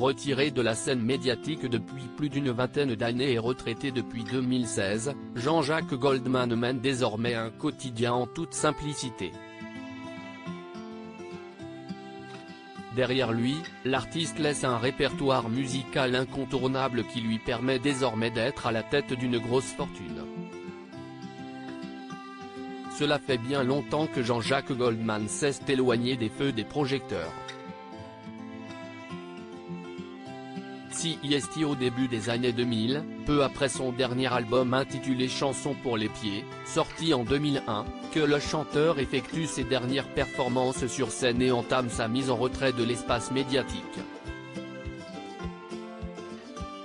Retiré de la scène médiatique depuis plus d'une vingtaine d'années et retraité depuis 2016, Jean-Jacques Goldman mène désormais un quotidien en toute simplicité. Derrière lui, l'artiste laisse un répertoire musical incontournable qui lui permet désormais d'être à la tête d'une grosse fortune. Cela fait bien longtemps que Jean-Jacques Goldman s'est éloigné des feux des projecteurs. C'est au début des années 2000, peu après son dernier album intitulé Chansons pour les pieds, sorti en 2001, que le chanteur effectue ses dernières performances sur scène et entame sa mise en retrait de l'espace médiatique.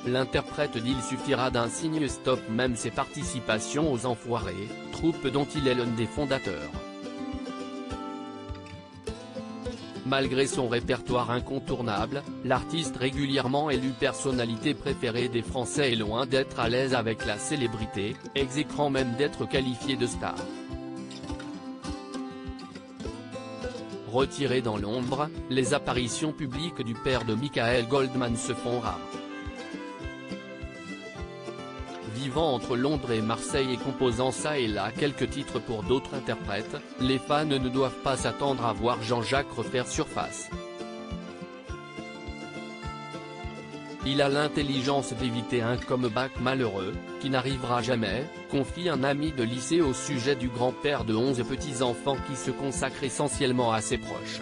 L'interprète d'Il suffira d'un signe stop même ses participations aux Enfoirés, troupe dont il est l'un des fondateurs. Malgré son répertoire incontournable, l'artiste régulièrement élu personnalité préférée des Français est loin d'être à l'aise avec la célébrité, exécrant même d'être qualifié de star. Retiré dans l'ombre, les apparitions publiques du père de Michael Goldman se font rares. Vivant entre Londres et Marseille et composant ça et là quelques titres pour d'autres interprètes, les fans ne doivent pas s'attendre à voir Jean-Jacques refaire surface. Il a l'intelligence d'éviter un comeback malheureux, qui n'arrivera jamais, confie un ami de lycée au sujet du grand-père de 11 petits-enfants qui se consacre essentiellement à ses proches.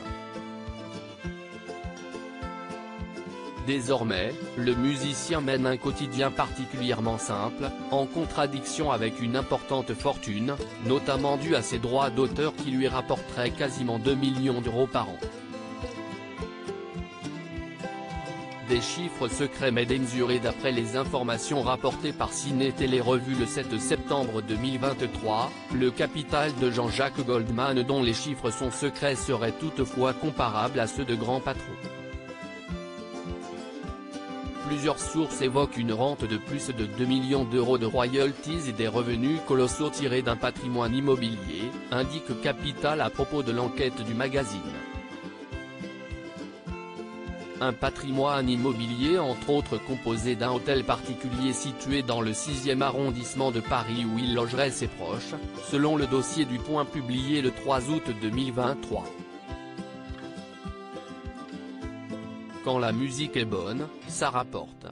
Désormais, le musicien mène un quotidien particulièrement simple, en contradiction avec une importante fortune, notamment due à ses droits d'auteur qui lui rapporteraient quasiment 2 millions d'euros par an. Des chiffres secrets mais démesurés d'après les informations rapportées par Ciné Télé Revue le 7 septembre 2023, le capital de Jean-Jacques Goldman dont les chiffres sont secrets serait toutefois comparable à ceux de grands patrons. Plusieurs sources évoquent une rente de plus de 2 millions d'euros de royalties et des revenus colossaux tirés d'un patrimoine immobilier, indique Capital à propos de l'enquête du magazine. Un patrimoine immobilier entre autres composé d'un hôtel particulier situé dans le 6e arrondissement de Paris où il logerait ses proches, selon le dossier du Point publié le 3 août 2023. Quand la musique est bonne, ça rapporte.